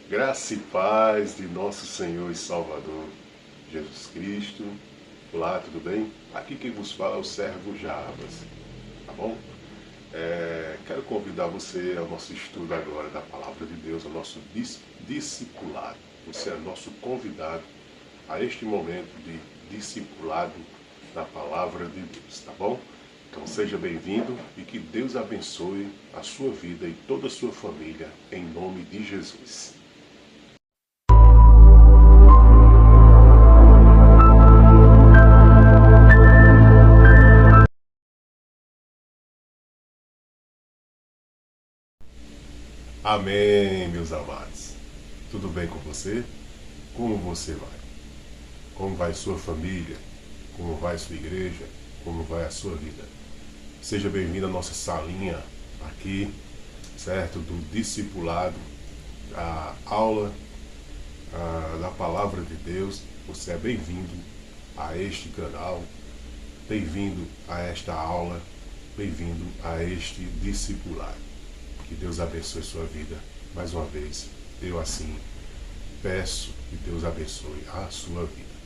Graça e paz de nosso Senhor e Salvador Jesus Cristo. Olá, tudo bem? Aqui quem vos fala é o servo Jarbas, tá bom? Quero convidar você ao nosso estudo agora da Palavra de Deus, ao nosso discipulado. Você é nosso convidado a este momento de discipulado da Palavra de Deus, tá bom? Então seja bem-vindo e que Deus abençoe a sua vida e toda a sua família, em nome de Jesus. Amém, meus amados. Tudo bem com você? Como você vai? Como vai sua família? Como vai sua igreja? Como vai a sua vida? Seja bem-vindo à nossa salinha aqui, certo? Do discipulado, a aula da Palavra de Deus. Você é bem-vindo a este canal, bem-vindo a esta aula, bem-vindo a este discipulado. Que Deus abençoe sua vida. Mais uma vez, eu assim peço que Deus abençoe a sua vida.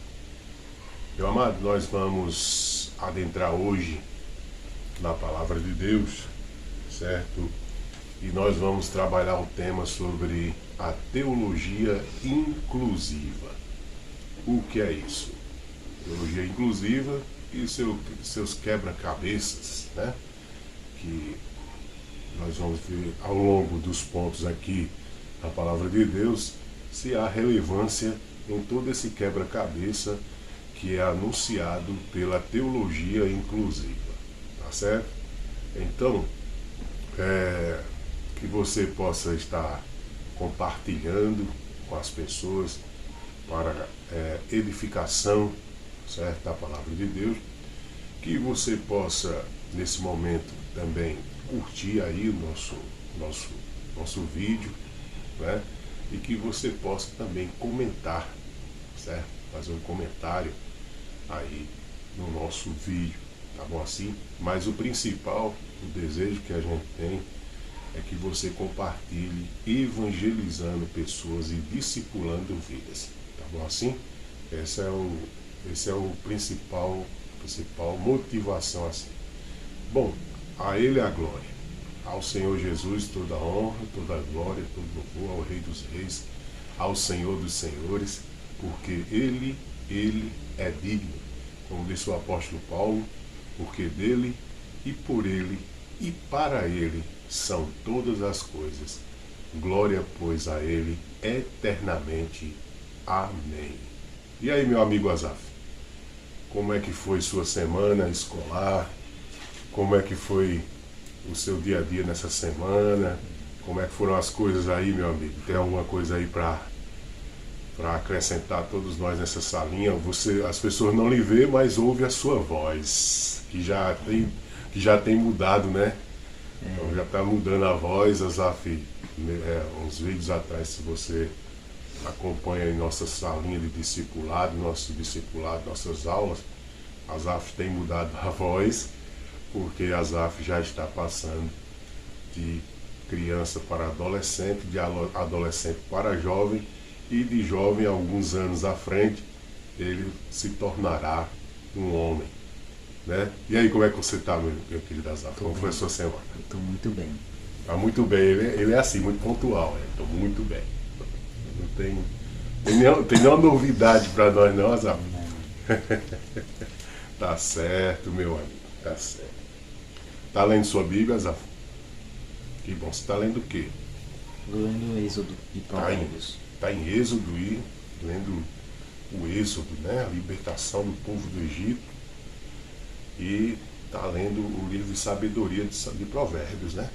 Meu amado, nós vamos adentrar hoje na Palavra de Deus, certo? E nós vamos trabalhar um tema sobre a teologia inclusiva. O que é isso? Teologia inclusiva e seus quebra-cabeças, né? Que nós vamos ver ao longo dos pontos aqui da Palavra de Deus se há relevância em todo esse quebra-cabeça que é anunciado pela teologia inclusiva, tá certo? Então, que você possa estar compartilhando com as pessoas para edificação, certo, da Palavra de Deus, que você possa nesse momento também curtir aí o nosso vídeo, né? E que você possa também comentar, certo? Fazer um comentário aí no nosso vídeo, tá bom assim? Mas o principal, o desejo que a gente tem é que você compartilhe evangelizando pessoas e discipulando vidas, tá bom assim? Esse é o principal motivação assim. Bom, a Ele a glória, ao Senhor Jesus toda a honra, toda a glória, todo louvor, ao Rei dos Reis, ao Senhor dos Senhores, porque Ele é digno, como disse o apóstolo Paulo, porque dele e por Ele e para Ele são todas as coisas. Glória, pois, a Ele eternamente. Amém. E aí, meu amigo Azaf, como é que foi sua semana escolar? Como é que foi o seu dia a dia nessa semana? Como é que foram as coisas aí, meu amigo? Tem alguma coisa aí para acrescentar a todos nós nessa salinha? As pessoas não lhe vê, mas ouve a sua voz, que já tem mudado, né? Então já está mudando a voz, Azaf, uns vídeos atrás, se você acompanha em nossa salinha de discipulado, nossas aulas, Azaf tem mudado a voz, porque Azaf já está passando de criança para adolescente, de adolescente para jovem, e de jovem, alguns anos à frente, ele se tornará um homem, né? E aí, como é que você está, meu querido Azaf? Como foi a sua semana? Estou muito bem. Está muito bem, ele é assim, muito pontual, estou muito bem. Não tem nenhuma novidade para nós não, Azaf? Tá certo, meu amigo, tá certo. Tá lendo sua Bíblia, Azaf? Que bom, você está lendo o quê? Estou lendo Êxodo e Provérbios. Está em Êxodo e lendo o Êxodo, né? A libertação do povo do Egito. E está lendo o livro de sabedoria de Provérbios, né?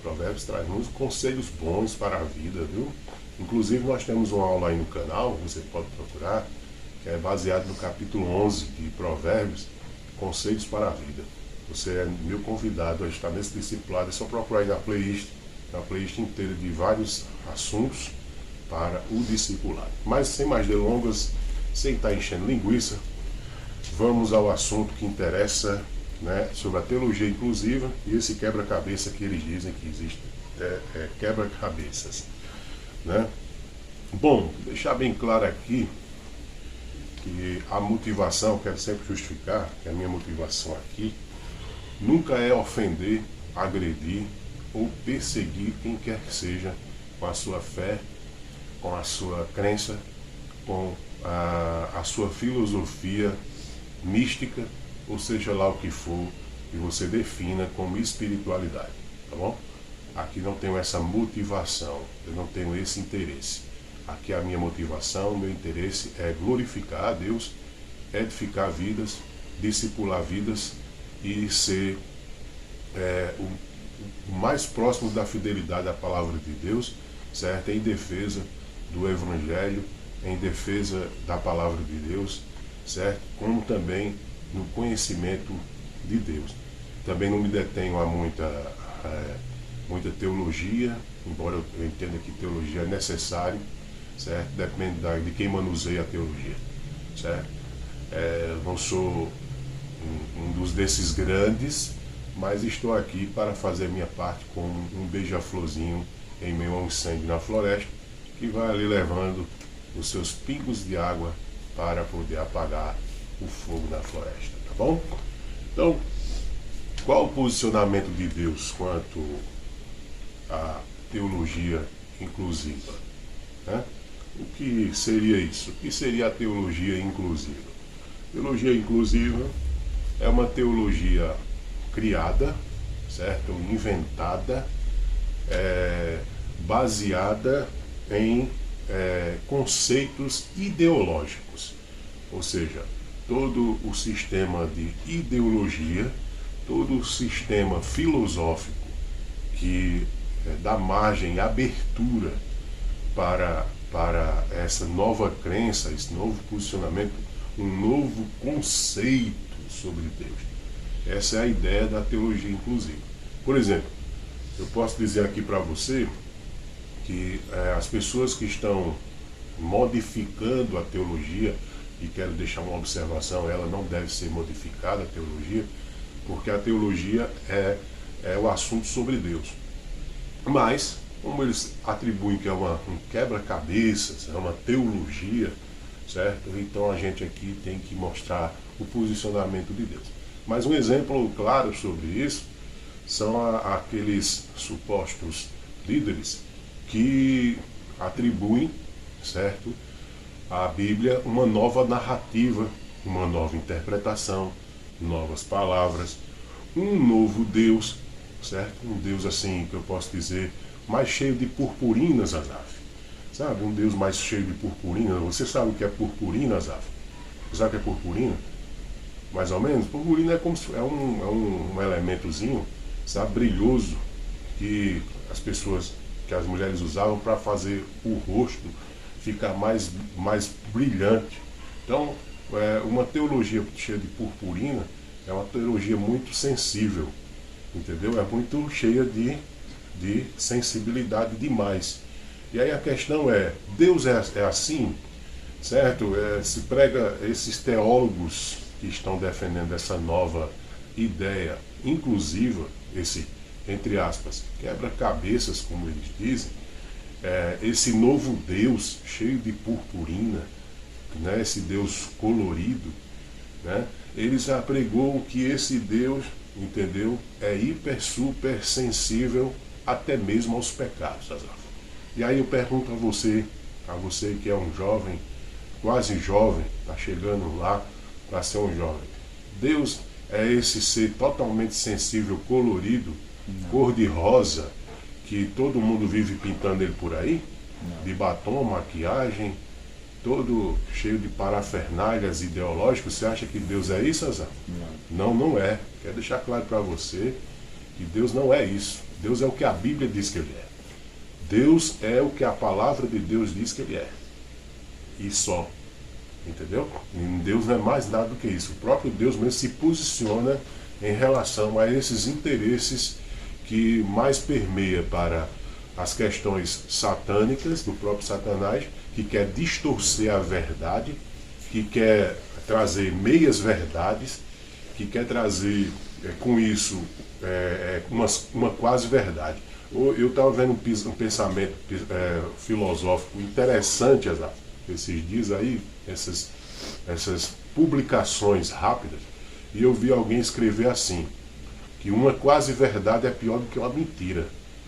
Provérbios traz muitos conselhos bons para a vida, viu? Inclusive nós temos uma aula aí no canal, você pode procurar, que é baseado no capítulo 11 de Provérbios, Conselhos para a Vida. Você é meu convidado a estar nesse discipulado, é só procurar aí na playlist inteira de vários assuntos para o discipulado. Mas sem mais delongas, sem estar enchendo linguiça, vamos ao assunto que interessa, né, sobre a teologia inclusiva e esse quebra-cabeça que eles dizem que existe, quebra-cabeças, né? Bom, deixar bem claro aqui que a motivação, quero sempre justificar que a minha motivação aqui nunca é ofender, agredir ou perseguir quem quer que seja com a sua fé, com a sua crença, com a sua filosofia mística, ou seja lá o que for que você defina como espiritualidade, tá bom? Aqui não tenho essa motivação, eu não tenho esse interesse. Aqui a minha motivação, o meu interesse é glorificar a Deus, edificar vidas, discipular vidas e ser o mais próximo da fidelidade à palavra de Deus, certo? Em defesa do Evangelho, em defesa da palavra de Deus, certo? Como também no conhecimento de Deus. Também não me detenho a muita teologia, embora eu entenda que teologia é necessário, certo? Depende de quem manuseia a teologia, certo? Não sou um dos desses grandes, mas estou aqui para fazer minha parte como um beija-florzinho em meio a um incêndio na floresta, que vai ali levando os seus pingos de água para poder apagar o fogo na floresta, tá bom? Então, qual o posicionamento de Deus quanto à teologia inclusiva, né? O que seria isso? O que seria a teologia inclusiva? Teologia inclusiva é uma teologia criada, certo? Inventada, baseada em conceitos ideológicos, ou seja, todo o sistema de ideologia, todo o sistema filosófico que dá margem e abertura para essa nova crença, esse novo posicionamento, um novo conceito sobre Deus. Essa é a ideia da teologia inclusiva. Por exemplo, eu posso dizer aqui para você que as pessoas que estão modificando a teologia, e quero deixar uma observação, ela não deve ser modificada, a teologia, porque a teologia é o assunto sobre Deus. Mas, como eles atribuem que é um quebra-cabeças, é uma teologia, certo? Então a gente aqui tem que mostrar o posicionamento de Deus. Mas um exemplo claro sobre isso são aqueles supostos líderes que atribuem, certo, à Bíblia uma nova narrativa, uma nova interpretação, novas palavras, um novo Deus, certo? Um Deus assim, que eu posso dizer, mais cheio de purpurinas, Azaf. Sabe? Um Deus mais cheio de purpurina. Você sabe o que é purpurina, Azaf? Você sabe o que é purpurina? Mais ou menos? Purpurina é como se um elementozinho, sabe, brilhoso, que as mulheres usavam para fazer o rosto ficar mais brilhante. Então, uma teologia cheia de purpurina é uma teologia muito sensível, entendeu? É muito cheia de sensibilidade demais. E aí a questão é, Deus é assim, certo? Se prega esses teólogos que estão defendendo essa nova ideia inclusiva, esse, entre aspas, quebra-cabeças, como eles dizem, esse novo Deus cheio de purpurina, né, esse Deus colorido, né, eles já pregou que esse Deus, entendeu, é hiper, super sensível até mesmo aos pecados. E aí eu pergunto a você que é um jovem, quase jovem, está chegando lá para ser um jovem, Deus é esse ser totalmente sensível, colorido, cor-de-rosa, que todo mundo vive pintando ele por aí? Não. De batom, maquiagem, todo cheio de parafernálias ideológicas. Você acha que Deus é isso, Azar? Não, não é. Quero deixar claro para você que Deus não é isso. Deus é o que a Bíblia diz que ele é. Deus é o que a palavra de Deus diz que ele é. E só. Entendeu? E Deus não é mais nada do que isso. O próprio Deus mesmo se posiciona em relação a esses interesses que mais permeia para as questões satânicas do próprio Satanás, que quer distorcer a verdade, que quer trazer meias verdades, que quer trazer com isso uma quase verdade. Eu estava vendo um pensamento filosófico interessante, Azar, esses dias aí, essas publicações rápidas, e eu vi alguém escrever assim, que uma quase verdade é pior do que uma mentira.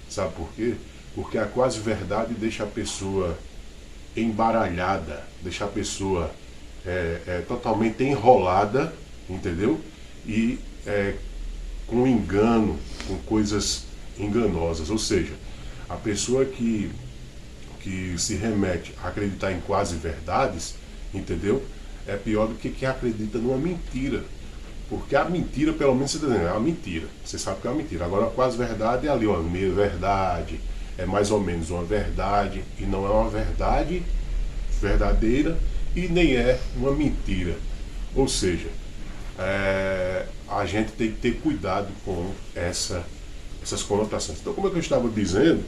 Sabe por quê? Porque a quase verdade deixa a pessoa embaralhada, deixa a pessoa totalmente enrolada, entendeu? E com engano, com coisas enganosas. Ou seja, a pessoa que se remete a acreditar em quase verdades, entendeu? É pior do que quem acredita numa mentira. Porque a mentira, pelo menos você está dizendo, é uma mentira. Você sabe que é uma mentira. Agora a quase verdade é ali uma meia verdade, é mais ou menos uma verdade, e não é uma verdade verdadeira e nem é uma mentira. Ou seja, a gente tem que ter cuidado com essas conotações. Então, como é que eu estava dizendo,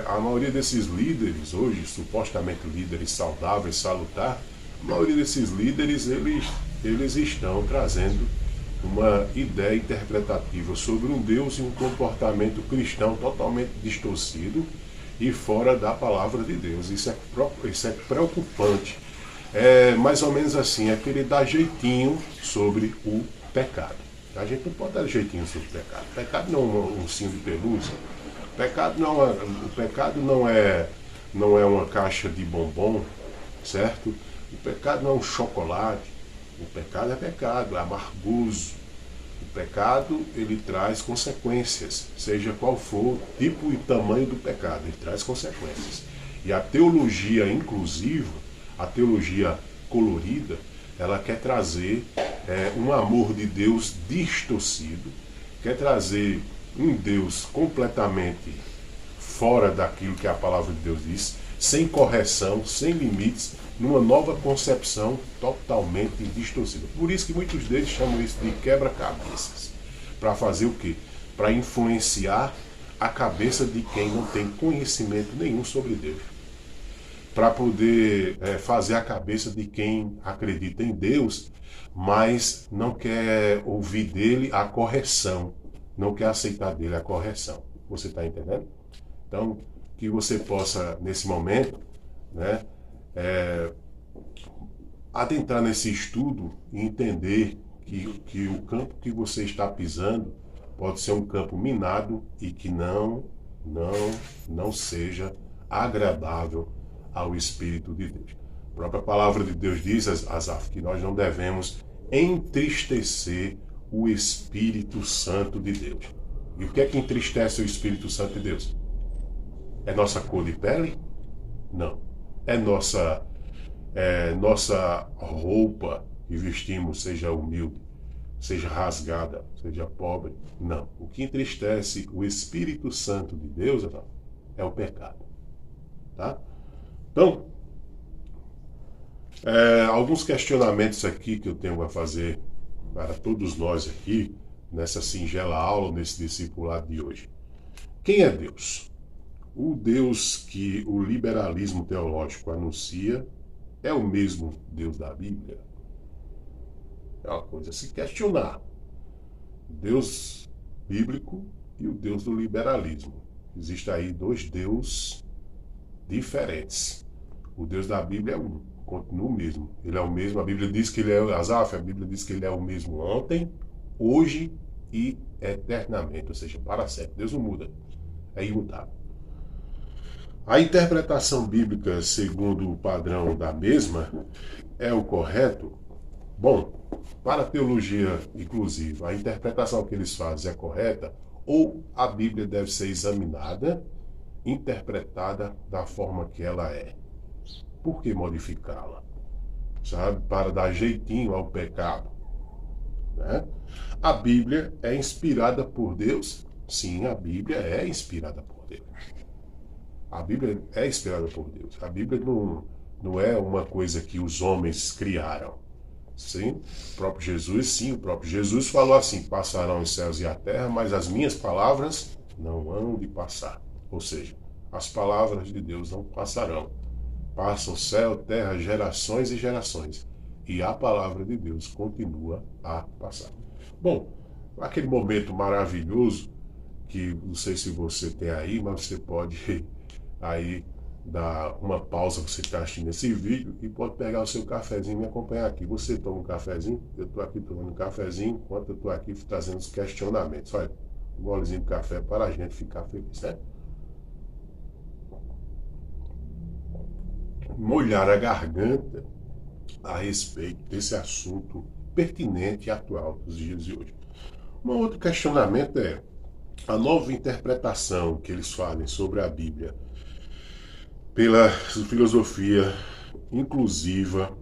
a maioria desses líderes hoje, supostamente líderes saudáveis, salutar, a maioria desses líderes, eles estão trazendo uma ideia interpretativa sobre um Deus e um comportamento cristão totalmente distorcido e fora da palavra de Deus. Isso é preocupante. É mais ou menos assim, é querer dar jeitinho sobre o pecado. A gente não pode dar jeitinho sobre o pecado. O pecado não é um ursinho de pelúcia. O pecado não é uma caixa de bombom, certo? O pecado não é um chocolate. O pecado é pecado, é amargoso. O pecado, ele traz consequências, seja qual for o tipo e tamanho do pecado, ele traz consequências. E a teologia inclusiva, a teologia colorida, ela quer trazer um amor de Deus distorcido, quer trazer um Deus completamente fora daquilo que a palavra de Deus diz, sem correção, sem limites, numa nova concepção totalmente distorcida. Por isso que muitos deles chamam isso de quebra-cabeças. Para fazer o quê? Para influenciar a cabeça de quem não tem conhecimento nenhum sobre Deus. Para poder fazer a cabeça de quem acredita em Deus, mas não quer ouvir dele a correção, não quer aceitar dele a correção. Você está entendendo? Então, que você possa, nesse momento, né, adentrar nesse estudo e entender que o campo que você está pisando pode ser um campo minado e que não seja agradável ao Espírito de Deus. A própria palavra de Deus diz, Asaf, que nós não devemos entristecer o Espírito Santo de Deus. E o que é que entristece o Espírito Santo de Deus? É nossa cor de pele? Não. É nossa roupa que vestimos, seja humilde, seja rasgada, seja pobre? Não. O que entristece o Espírito Santo de Deus é o pecado. Tá? Então, alguns questionamentos aqui que eu tenho a fazer para todos nós aqui, nessa singela aula, nesse discipulado de hoje. Quem é Deus? O Deus que o liberalismo teológico anuncia é o mesmo Deus da Bíblia? É uma coisa a se questionar. O Deus bíblico e o Deus do liberalismo. Existem aí dois deuses diferentes. O Deus da Bíblia é um, continua o mesmo. Ele é o mesmo, a Bíblia diz que ele é Asaf, a Bíblia diz que ele é o mesmo ontem, hoje e eternamente, ou seja, para sempre. Deus não muda, é imutável. A interpretação bíblica, segundo o padrão da mesma, é o correto? Bom, para a teologia inclusiva, a interpretação que eles fazem é correta ou a Bíblia deve ser examinada, interpretada da forma que ela é? Por que modificá-la? Sabe? Para dar jeitinho ao pecado. Né? A Bíblia é inspirada por Deus? Sim, a Bíblia é inspirada por Deus. A Bíblia é inspirada por Deus. A Bíblia não é uma coisa que os homens criaram. Sim, o próprio Jesus falou assim: passarão os céus e a terra, mas as minhas palavras não hão de passar. Ou seja, as palavras de Deus não passarão. Passa o céu, terra, gerações e gerações. E a palavra de Deus continua a passar. Bom, aquele momento maravilhoso que não sei se você tem aí, mas você pode aí dar uma pausa, você está assistindo esse vídeo, e pode pegar o seu cafezinho e me acompanhar aqui. Você toma um cafezinho, eu estou aqui tomando um cafezinho, enquanto eu estou aqui trazendo os questionamentos. Olha, um golezinho de café para a gente ficar feliz, né? Molhar a garganta a respeito desse assunto pertinente e atual dos dias de hoje. Um outro questionamento é a nova interpretação que eles fazem sobre a Bíblia pela filosofia inclusiva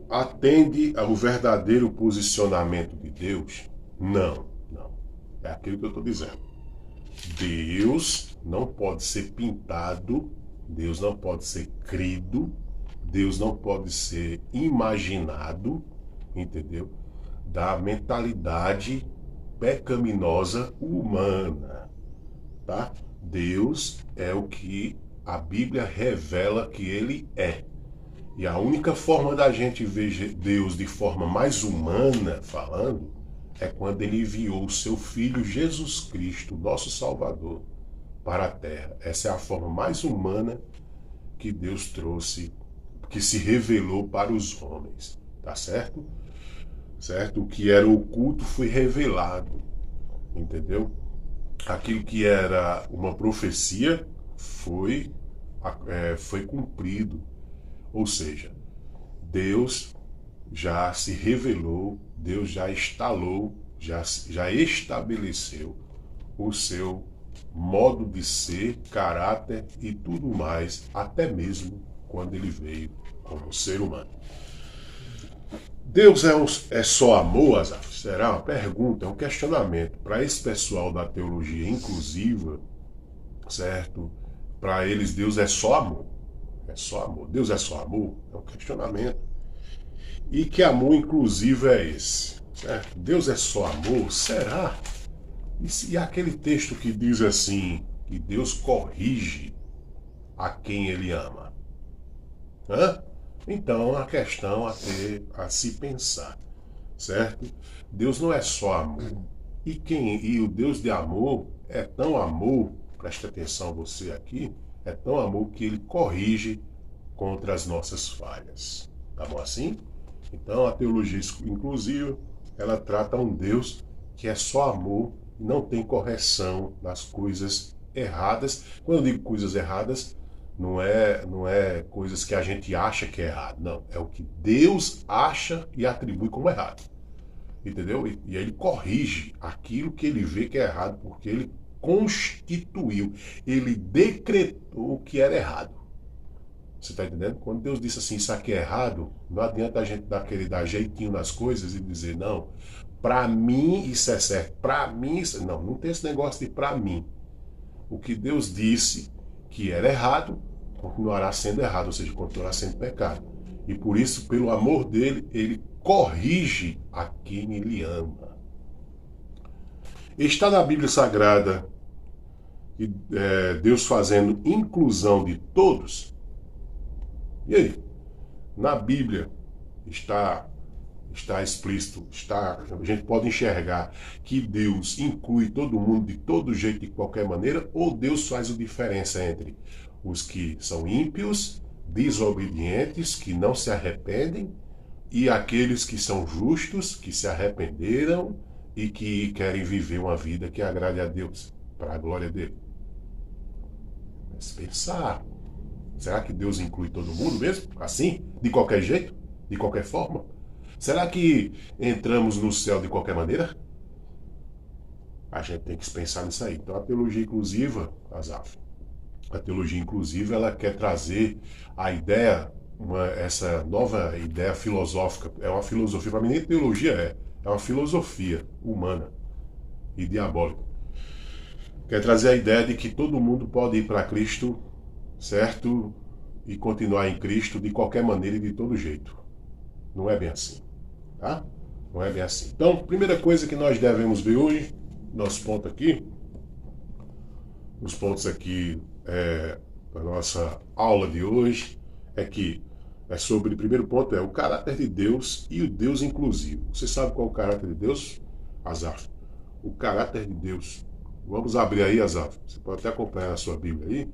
atende ao verdadeiro posicionamento de Deus? Não, não. É aquilo que eu estou dizendo. Deus não pode ser pintado, Deus não pode ser crido, Deus não pode ser imaginado, entendeu? Da mentalidade pecaminosa humana, tá? Deus é o que a Bíblia revela que ele é. E a única forma da gente ver Deus de forma mais humana falando é quando ele enviou o seu Filho Jesus Cristo, nosso Salvador, para a Terra. Essa é a forma mais humana que Deus trouxe, que se revelou para os homens, tá certo? Certo? O que era oculto foi revelado, entendeu? Aquilo que era uma profecia foi cumprido. Ou seja, Deus já se revelou, Deus já instalou, já estabeleceu o seu modo de ser, caráter e tudo mais, até mesmo quando ele veio como ser humano. Deus é só amor, Azaf? Será uma pergunta, é um questionamento para esse pessoal da teologia inclusiva, certo? Para eles Deus é só amor. É só amor. Deus é só amor? É um questionamento. E que amor inclusivo é esse? Certo? Deus é só amor? Será? E aquele texto que diz assim, que Deus corrige a quem ele ama? Hã? Então, a questão a se pensar, certo? Deus não é só amor. E o Deus de amor é tão amor, preste atenção você aqui, é tão amor que ele corrige contra as nossas falhas. Tá bom assim? Então, a teologia inclusiva, ela trata um Deus que é só amor e não tem correção nas coisas erradas. Quando eu digo coisas erradas, não é coisas que a gente acha que é errado. Não, é o que Deus acha e atribui como errado. Entendeu? E aí ele corrige aquilo que ele vê que é errado, porque ele constituiu, ele decretou que era errado. Você está entendendo? Quando Deus disse assim, isso aqui é errado, não adianta a gente querer dar jeitinho nas coisas e dizer, não, para mim isso é certo, para mim isso... Não tem esse negócio de para mim. O que Deus disse que era errado, continuará sendo errado, ou seja, continuará sendo pecado. E por isso, pelo amor dele, ele corrige a quem ele ama. Está na Bíblia Sagrada Deus fazendo inclusão de todos? E aí? Na Bíblia está explícito, a gente pode enxergar que Deus inclui todo mundo de todo jeito, de qualquer maneira, ou Deus faz a diferença entre os que são ímpios, desobedientes, que não se arrependem, e aqueles que são justos, que se arrependeram e que querem viver uma vida que agrade a Deus, para a glória dele. Mas pensar, será que Deus inclui todo mundo mesmo? Assim? De qualquer jeito? De qualquer forma? Será que entramos no céu de qualquer maneira? A gente tem que pensar nisso aí. Então a teologia inclusiva, Azaf, a teologia inclusiva, ela quer trazer a ideia, essa nova ideia filosófica. É uma filosofia, para mim nem teologia é uma filosofia humana e diabólica. Quer trazer a ideia de que todo mundo pode ir para Cristo, certo? E continuar em Cristo de qualquer maneira e de todo jeito. Não é bem assim, tá? Não é bem assim. Então, primeira coisa que nós devemos ver hoje, nosso ponto aqui, os pontos aqui da nossa aula de hoje, é que é sobre, o primeiro ponto é o caráter de Deus e o Deus inclusivo. Você sabe qual é o caráter de Deus, Asaf? O caráter de Deus. Vamos abrir aí, Asaf. Você pode até acompanhar na sua Bíblia aí.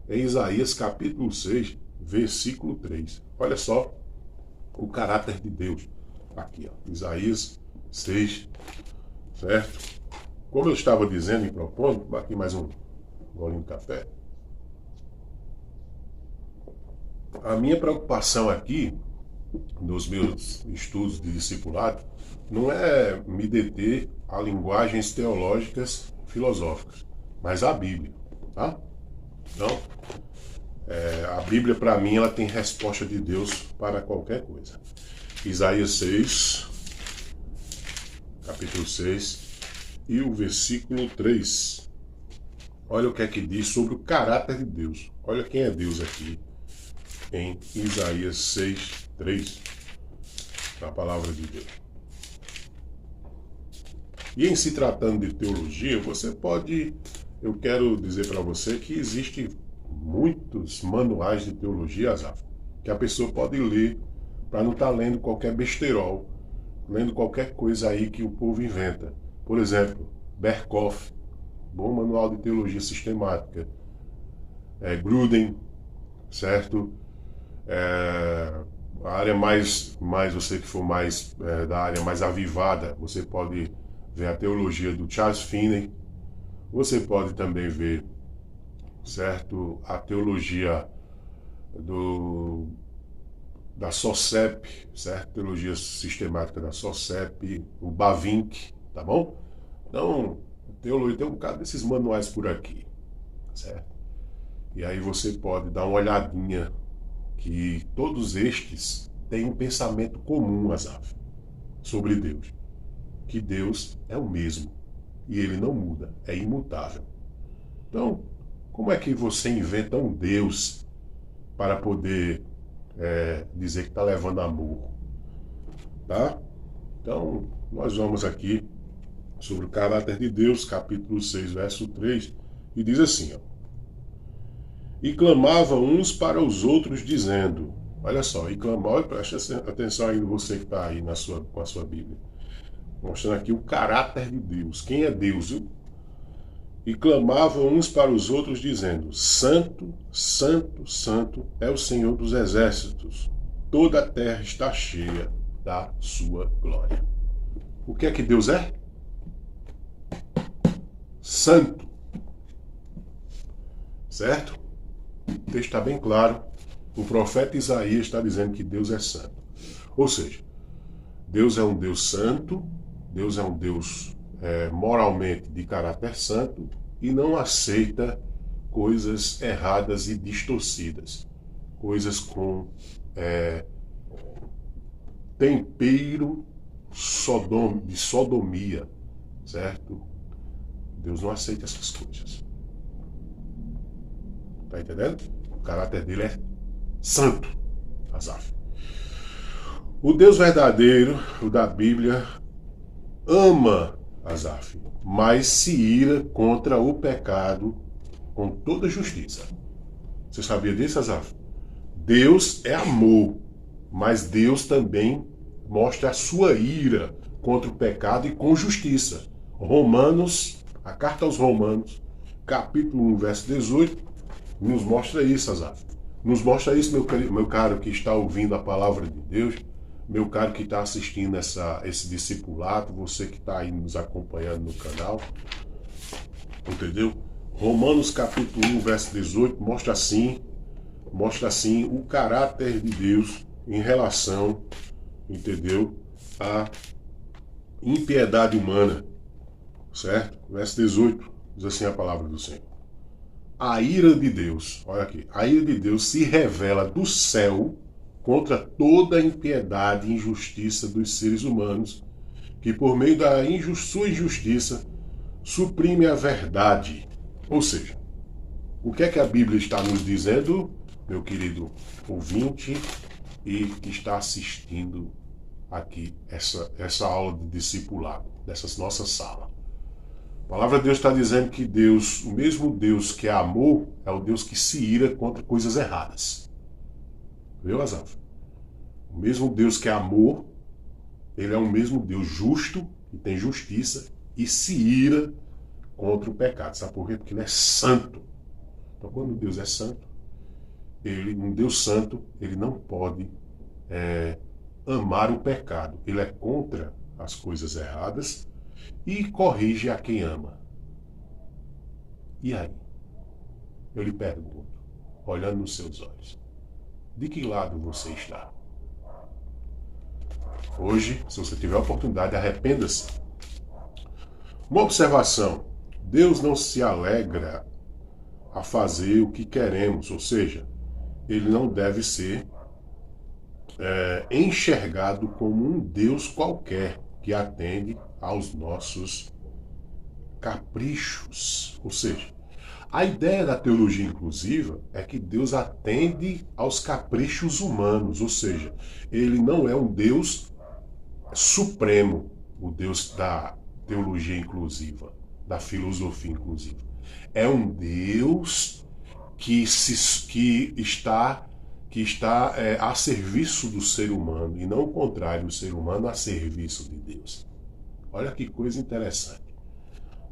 Em Isaías capítulo 6, versículo 3. Olha só o caráter de Deus. Aqui, ó. Isaías 6, certo? Como eu estava dizendo e propondo, aqui mais um golinho de café. A minha preocupação aqui, nos meus estudos de discipulado, não é me deter a linguagens teológicas filosóficas, mas a Bíblia, tá? Então, a Bíblia, para mim, ela tem resposta de Deus para qualquer coisa. Isaías 6, capítulo 6, e o versículo 3. Olha o que é que diz sobre o caráter de Deus. Olha quem é Deus aqui, em Isaías 6, 3, na palavra de Deus. E em se tratando de teologia, eu quero dizer para você que existem muitos manuais de teologia, Asaf, que a pessoa pode ler para não estar lendo qualquer besteirol, lendo qualquer coisa aí que o povo inventa. Por exemplo, Berkhoff, bom manual de teologia sistemática. Gruden, certo? A área mais você que for mais da área mais avivada, você pode ver a teologia do Charles Finney. Você pode também ver, certo, a teologia da SOCEP, certo? Teologia sistemática da SOCEP, o Bavinck, tá bom? Então, teologia tem um bocado desses manuais por aqui, certo? E aí você pode dar uma olhadinha que todos estes têm um pensamento comum, Asaf, sobre Deus. Que Deus é o mesmo e ele não muda, é imutável. Então, como é que você inventa um Deus para poder dizer que está levando amor? Tá? Então, nós vamos aqui sobre o caráter de Deus, capítulo 6, verso 3, e diz assim, ó: e clamavam uns para os outros, dizendo, olha só, e clamavam, preste atenção aí você que está aí com a sua Bíblia, mostrando aqui o caráter de Deus, quem é Deus, viu? E clamavam uns para os outros, dizendo, Santo, Santo, Santo é o Senhor dos exércitos, toda a terra está cheia da sua glória. O que é que Deus é? Santo. Certo? O texto está bem claro. O profeta Isaías está dizendo que Deus é santo. Ou seja, Deus é um Deus santo, Deus é um Deus moralmente de caráter santo e não aceita coisas erradas e distorcidas. Coisas com tempero de sodomia, certo? Deus não aceita essas coisas. Tá entendendo? O caráter dele é santo, Asaf. O Deus verdadeiro, o da Bíblia, ama, Asaf, mas se ira contra o pecado com toda justiça. Você sabia disso, Asaf? Deus é amor, mas Deus também mostra a sua ira contra o pecado e com justiça. Romanos, a carta aos Romanos, capítulo 1, verso 18, nos mostra isso, Asaf. Nos mostra isso, meu caro que está ouvindo a palavra de Deus, meu caro que está assistindo esse discipulado, você que está aí nos acompanhando no canal, entendeu? Romanos capítulo 1, verso 18, mostra assim o caráter de Deus em relação, entendeu, à impiedade humana, certo? Verso 18, diz assim a palavra do Senhor. A ira de Deus, olha aqui, a ira de Deus se revela do céu contra toda a impiedade e injustiça dos seres humanos, que por meio da sua injustiça suprime a verdade. Ou seja, o que é que a Bíblia está nos dizendo, meu querido ouvinte e que está assistindo aqui essa aula de discipulado, dessa nossa sala? A palavra de Deus está dizendo que Deus, o mesmo Deus que é amor, é o Deus que se ira contra coisas erradas. Viu, Asaf? O mesmo Deus que é amor, ele é o mesmo Deus justo, que tem justiça e se ira contra o pecado. Sabe por quê? Porque ele é santo. Então, quando Deus é santo, um Deus santo, ele não pode amar o pecado. Ele é contra as coisas erradas e corrige a quem ama. E aí? Eu lhe pergunto, olhando nos seus olhos, de que lado você está? Hoje, se você tiver a oportunidade, arrependa-se. Uma observação: Deus não se alegra a fazer o que queremos, ou seja, ele não deve ser enxergado como um Deus qualquer que atende aos nossos caprichos. Ou seja, a ideia da teologia inclusiva é que Deus atende aos caprichos humanos, ou seja, ele não é um Deus supremo, o Deus da teologia inclusiva, da filosofia inclusiva. É um Deus que está a serviço do ser humano, e não o contrário, o ser humano a serviço de Deus. Olha que coisa interessante.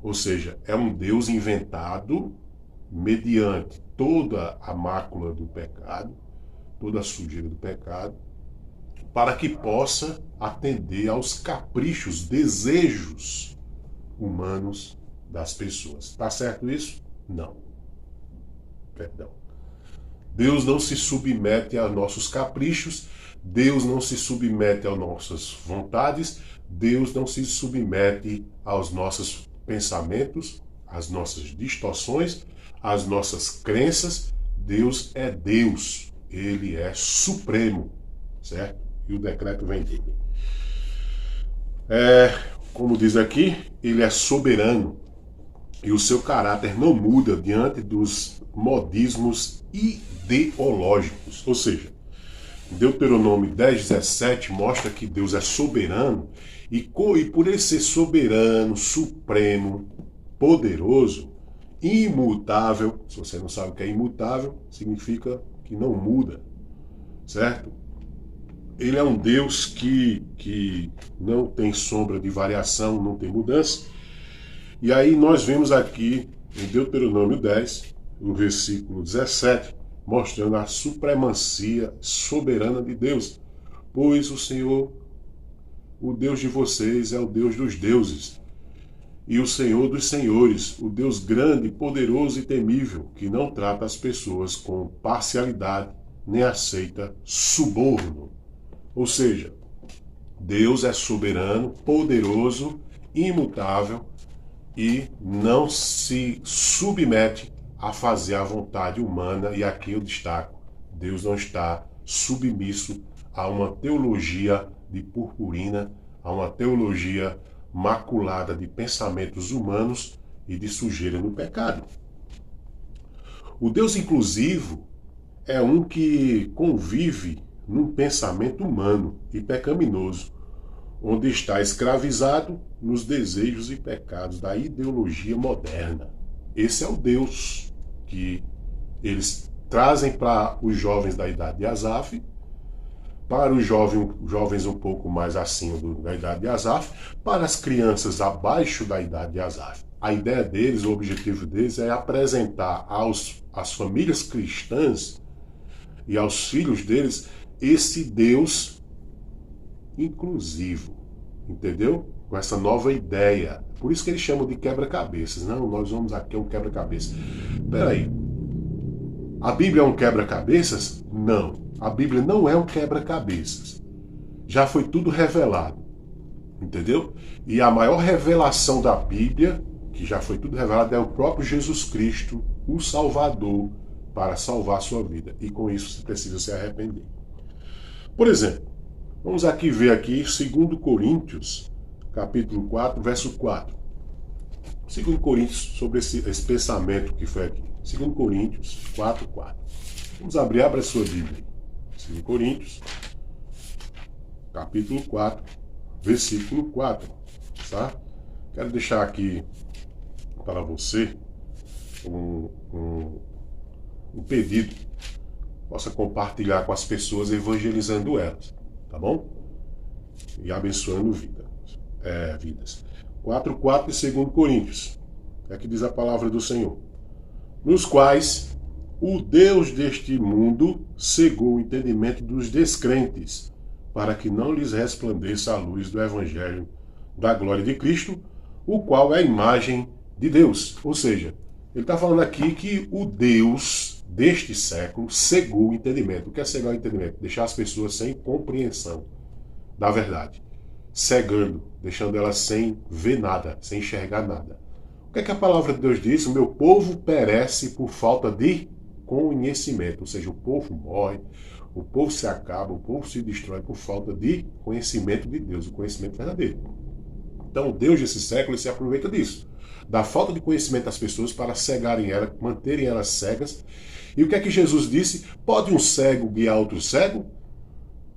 Ou seja, é um Deus inventado mediante toda a mácula do pecado, toda a sujeira do pecado, para que possa atender aos caprichos, desejos humanos das pessoas. Está certo isso? Não. Perdão. Deus não se submete a nossos caprichos, Deus não se submete às nossas vontades, Deus não se submete aos nossos pensamentos, às nossas distorções, às nossas crenças. Deus é Deus, ele é supremo, certo? E o decreto vem dele. Como diz aqui, ele é soberano e o seu caráter não muda diante dos modismos ideológicos. Ou seja, Deuteronômio 10:17 mostra que Deus é soberano e por ele ser soberano, supremo, poderoso, imutável. Se você não sabe o que é imutável, significa que não muda, certo? Ele é um Deus que não tem sombra de variação, não tem mudança. E aí nós vemos aqui em Deuteronômio 10, no versículo 17, mostrando a supremacia soberana de Deus. Pois o Senhor, o Deus de vocês, é o Deus dos deuses e o Senhor dos senhores, o Deus grande, poderoso e temível, que não trata as pessoas com parcialidade, nem aceita suborno. Ou seja, Deus é soberano, poderoso, imutável e não se submete a fazer a vontade humana. E aqui eu destaco, Deus não está submisso a uma teologia de purpurina, a uma teologia maculada de pensamentos humanos e de sujeira no pecado. O Deus inclusivo é um que convive num pensamento humano e pecaminoso, onde está escravizado nos desejos e pecados da ideologia moderna. Esse é o Deus que eles trazem para os jovens da idade de Asaf, para os jovens um pouco mais acima da idade de Asaf, para as crianças abaixo da idade de Asaf. A ideia deles, o objetivo deles é apresentar às famílias cristãs e aos filhos deles esse Deus inclusivo, entendeu? Com essa nova ideia. Por isso que eles chamam de quebra-cabeças. Não, nós vamos aqui, é um quebra-cabeças. Peraí, a Bíblia é um quebra-cabeças? Não, a Bíblia não é um quebra-cabeças. Já foi tudo revelado, entendeu? E a maior revelação da Bíblia, que já foi tudo revelado, é o próprio Jesus Cristo, o Salvador, para salvar a sua vida. E com isso você precisa se arrepender. Por exemplo, vamos aqui ver aqui 2 Coríntios, capítulo 4, verso 4. 2 Coríntios, sobre esse pensamento que foi aqui. 2 Coríntios 4, 4. Vamos abrir a sua Bíblia. 2 Coríntios, capítulo 4, versículo 4. Tá? Quero deixar aqui para você um pedido. Possa compartilhar com as pessoas, evangelizando elas. tá bom? E abençoando vidas. 4:4 de 2 Coríntios. É que diz a palavra do Senhor. Nos quais o Deus deste mundo cegou o entendimento dos descrentes, para que não lhes resplandeça a luz do Evangelho da glória de Cristo, o qual é a imagem de Deus. Ou seja, ele está falando aqui que o Deus deste século cegou o entendimento. O que é cegar o entendimento? Deixar as pessoas sem compreensão da verdade. Cegando, deixando elas sem ver nada, sem enxergar nada. O que é que a palavra de Deus diz? O meu povo perece por falta de conhecimento. Ou seja, o povo morre, o povo se acaba, o povo se destrói por falta de conhecimento de Deus, o conhecimento verdadeiro. Então, o Deus desse século se aproveita disso. Da falta de conhecimento das pessoas para cegarem elas, manterem elas cegas. E o que é que Jesus disse? Pode um cego guiar outro cego?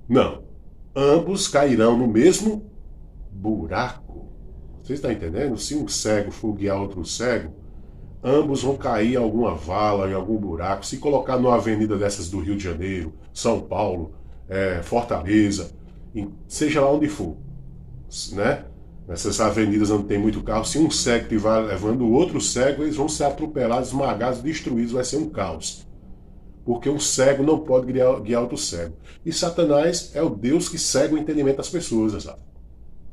Não. Ambos cairão no mesmo buraco. Você está entendendo? Se um cego for guiar outro cego, ambos vão cair em alguma vala, em algum buraco. Se colocar numa avenida dessas do Rio de Janeiro, São Paulo, Fortaleza, seja lá onde for, né? Nessas avenidas onde tem muito carro, se um cego estiver levando o outro cego, eles vão ser atropelados, esmagados, destruídos, vai ser um caos. Porque um cego não pode guiar outro cego. E Satanás é o Deus que cega o entendimento das pessoas, sabe?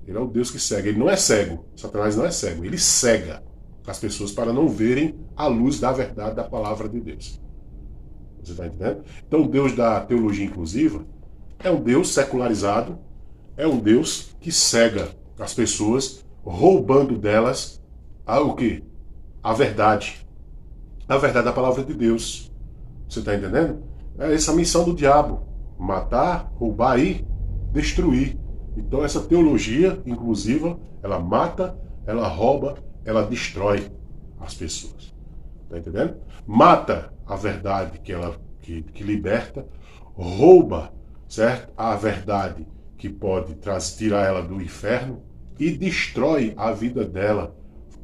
Ele é o Deus que cega. Ele não é cego. Satanás não é cego. Ele cega as pessoas para não verem a luz da verdade da palavra de Deus. Você está entendendo? Então o Deus da teologia inclusiva é um Deus secularizado, é um Deus que cega as pessoas, roubando delas o quê? A verdade. A verdade da palavra de Deus. Você está entendendo? É essa a missão do diabo. Matar, roubar e destruir. Então essa teologia inclusiva, ela mata, ela rouba, ela destrói as pessoas. Está entendendo? Mata a verdade que liberta, rouba, certo? A verdade que pode tirar ela do inferno e destrói a vida dela,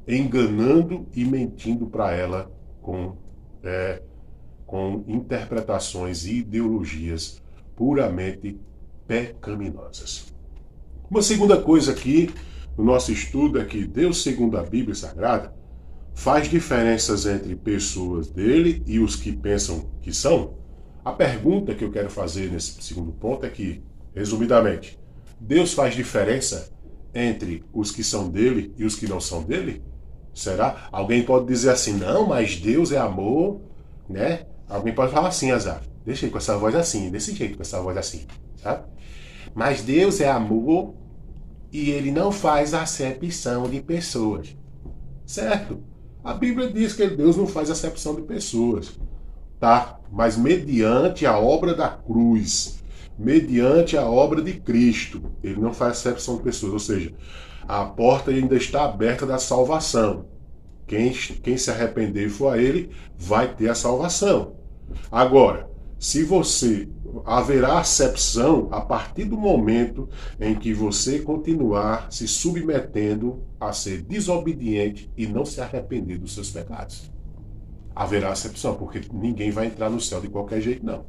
enganando e mentindo para ela com interpretações e ideologias puramente pecaminosas. Uma segunda coisa aqui no nosso estudo é que Deus, segundo a Bíblia Sagrada, faz diferenças entre pessoas dele e os que pensam que são. A pergunta que eu quero fazer nesse segundo ponto é que, resumidamente, Deus faz diferença entre os que são dele e os que não são dele? Será? Alguém pode dizer assim, não, mas Deus é amor, né? Alguém pode falar assim, Azar, deixa aí com essa voz assim, desse jeito, com essa voz assim, sabe? Mas Deus é amor e ele não faz acepção de pessoas. Certo? A Bíblia diz que Deus não faz acepção de pessoas, tá? Mas mediante a obra da cruz, mediante a obra de Cristo, ele não faz acepção de pessoas, ou seja, a porta ainda está aberta da salvação. Quem se arrepender e for a ele, vai ter a salvação. Agora, haverá acepção a partir do momento em que você continuar se submetendo a ser desobediente e não se arrepender dos seus pecados. Haverá acepção, porque ninguém vai entrar no céu de qualquer jeito, não.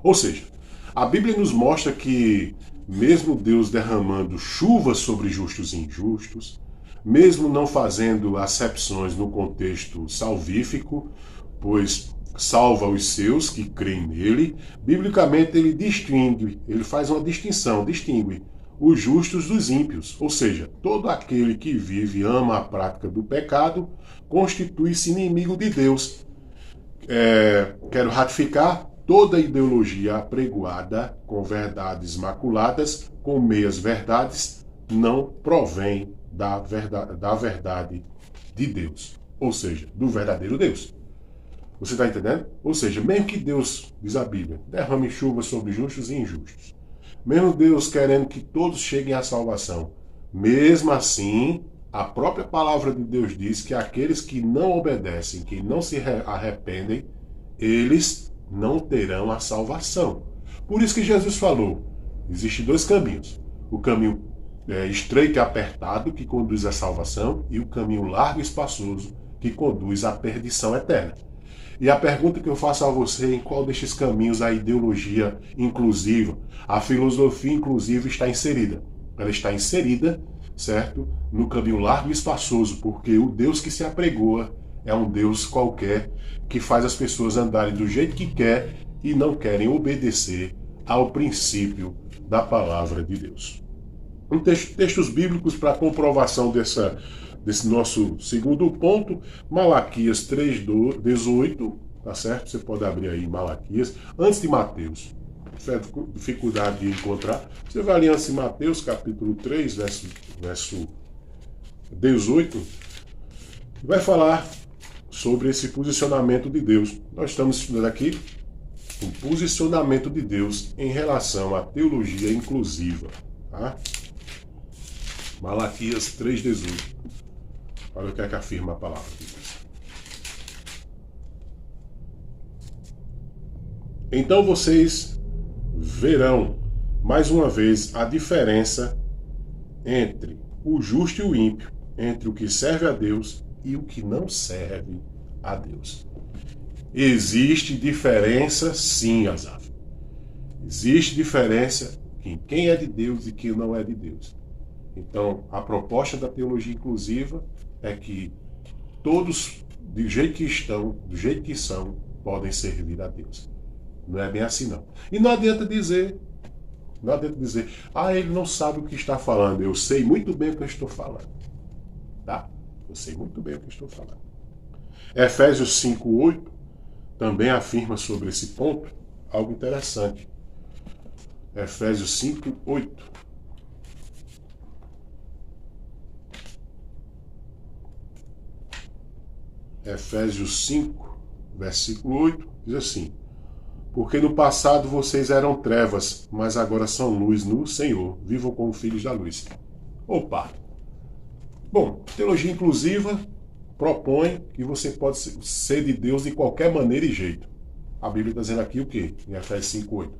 Ou seja, a Bíblia nos mostra que mesmo Deus derramando chuva sobre justos e injustos, mesmo não fazendo acepções no contexto salvífico, pois salva os seus que creem nele, biblicamente ele faz uma distinção, distingue os justos dos ímpios, ou seja, todo aquele que vive e ama a prática do pecado constitui-se inimigo de Deus. Quero ratificar, toda ideologia apregoada com verdades maculadas, com meias verdades, não provém da verdade de Deus, ou seja, do verdadeiro Deus. Você está entendendo? Ou seja, mesmo que Deus, diz a Bíblia, derrame chuva sobre justos e injustos, mesmo Deus querendo que todos cheguem à salvação, mesmo assim, a própria palavra de Deus diz que aqueles que não obedecem, que não se arrependem, eles não terão a salvação. Por isso que Jesus falou, existem dois caminhos. O caminho estreito e apertado, que conduz à salvação, e o caminho largo e espaçoso, que conduz à perdição eterna. E a pergunta que eu faço a você, em qual destes caminhos a ideologia inclusiva, a filosofia inclusiva está inserida? Ela está inserida, certo? No caminho largo e espaçoso, porque o Deus que se apregoa é um Deus qualquer que faz as pessoas andarem do jeito que quer e não querem obedecer ao princípio da palavra de Deus. Textos bíblicos para comprovação desse nosso segundo ponto, Malaquias 3:18, tá certo? Você pode abrir aí Malaquias, antes de Mateus. Se tiver dificuldade de encontrar, você vai ali antes de Mateus, capítulo 3, verso 18, vai falar sobre esse posicionamento de Deus. Nós estamos estudando aqui o posicionamento de Deus em relação à teologia inclusiva. Tá? Malaquias 3:18. Olha o que é que afirma a palavra de Deus. Então vocês verão mais uma vez a diferença entre o justo e o ímpio, entre o que serve a Deus e o que não serve a Deus. Existe diferença, sim, Asaf. Existe diferença em quem é de Deus e quem não é de Deus. Então, a proposta da teologia inclusiva é que todos, do jeito que estão, do jeito que são, podem servir a Deus. Não é bem assim, não. E não adianta dizer, ele não sabe o que está falando. Eu sei muito bem o que eu estou falando. Tá? Eu sei muito bem o que estou falando. Efésios 5:8 também afirma sobre esse ponto algo interessante. Efésios 5:8. Efésios 5, versículo 8, diz assim: porque no passado vocês eram trevas, mas agora são luz no Senhor. Vivam como filhos da luz. Opa! Bom, teologia inclusiva propõe que você pode ser de Deus de qualquer maneira e jeito. A Bíblia está dizendo aqui o quê? Em Efésios 5:8.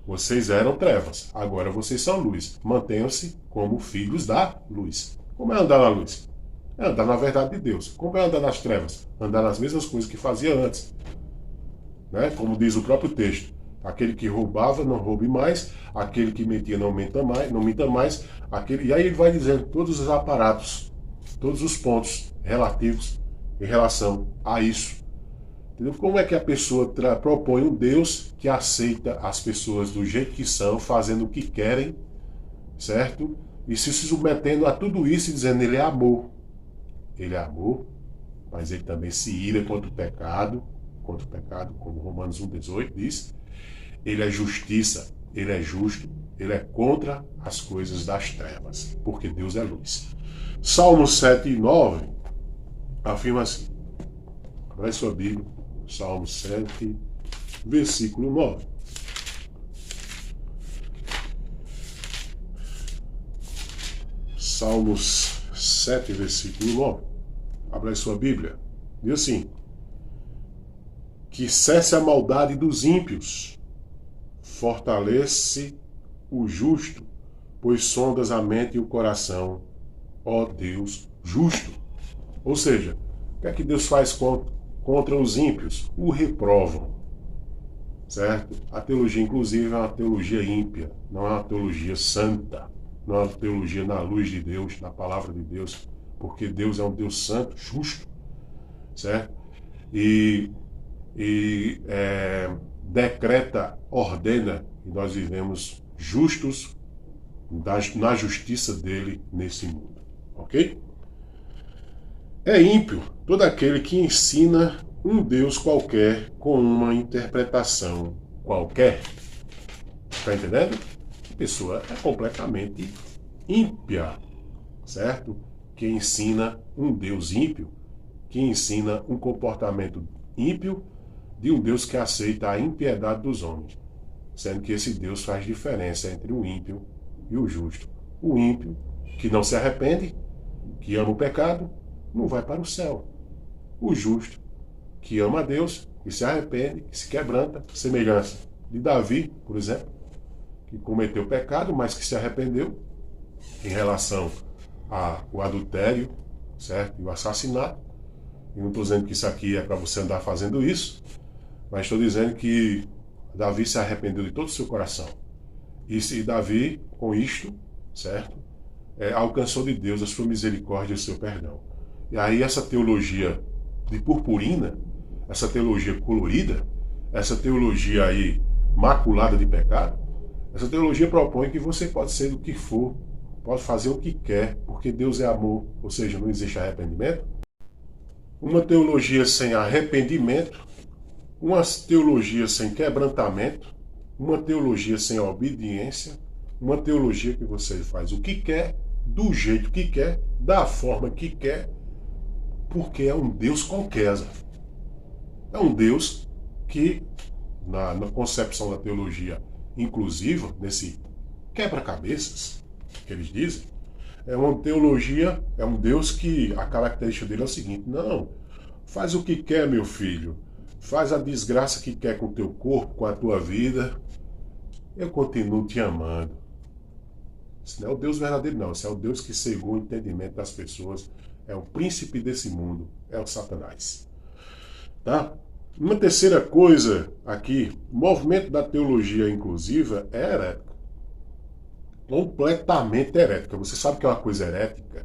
Vocês eram trevas, agora vocês são luz. Mantenham-se como filhos da luz. Como é andar na luz? É andar na verdade de Deus. Como é andar nas trevas? Andar nas mesmas coisas que fazia antes. Né? Como diz o próprio texto. Aquele que roubava, não roube mais. Aquele que mentia, não minta mais. E aí ele vai dizendo todos os aparatos, todos os pontos relativos em relação a isso. Entendeu? Como é que a pessoa propõe um Deus que aceita as pessoas do jeito que são, fazendo o que querem, certo? E se submetendo a tudo isso e dizendo ele é amor. Ele é amor, mas ele também se ira contra o pecado, como Romanos 1:18 diz. Ele é justiça, ele é justo, ele é contra as coisas das trevas, porque Deus é luz. Salmo 7:9 afirma assim, vai sua Bíblia, Salmo 7, versículo 9. Salmos 7, versículo 9. Abra aí sua Bíblia. Diz assim: que cesse a maldade dos ímpios, fortalece o justo, pois sondas a mente e o coração, ó Deus justo. Ou seja, o que é que Deus faz contra os ímpios? O reprovam. Certo? A teologia inclusiva é uma teologia ímpia, não é uma teologia santa, não é uma teologia na luz de Deus, na palavra de Deus, porque Deus é um Deus santo, justo, certo? E decreta, ordena que nós vivemos justos na justiça dele nesse mundo, ok? É ímpio todo aquele que ensina um Deus qualquer com uma interpretação qualquer. Está entendendo? A pessoa é completamente ímpia, certo? Que ensina um Deus ímpio, que ensina um comportamento ímpio de um Deus que aceita a impiedade dos homens, sendo que esse Deus faz diferença entre o ímpio e o justo. O ímpio, que não se arrepende, que ama o pecado, não vai para o céu. O justo, que ama a Deus, que se arrepende, que se quebranta, semelhança de Davi, por exemplo, que cometeu pecado, mas que se arrependeu em relação ao adultério, certo? E o assassinato, E não estou dizendo que isso aqui é para você andar fazendo isso, mas estou dizendo que Davi se arrependeu de todo o seu coração. E se Davi, com isto, certo? Alcançou de Deus a sua misericórdia e o seu perdão. E aí essa teologia de purpurina, essa teologia colorida, essa teologia aí maculada de pecado, essa teologia propõe que você pode ser do que for, pode fazer o que quer, porque Deus é amor, ou seja, não existe arrependimento. Uma teologia sem arrependimento, uma teologia sem quebrantamento, uma teologia sem obediência, uma teologia que você faz o que quer, do jeito que quer, da forma que quer, porque é um Deus qualquer. É um Deus que, na concepção da teologia inclusiva, nesse quebra-cabeças que eles dizem, é uma teologia, é um Deus que a característica dele é o seguinte: não, faz o que quer, meu filho, faz a desgraça que quer com o teu corpo, com a tua vida, eu continuo te amando. Esse não é o Deus verdadeiro, não. Esse é o Deus que cegou o entendimento das pessoas. É o príncipe desse mundo. É o Satanás. Tá? Uma terceira coisa aqui. O movimento da teologia inclusiva é herética. Completamente herética. Você sabe que é uma coisa herética?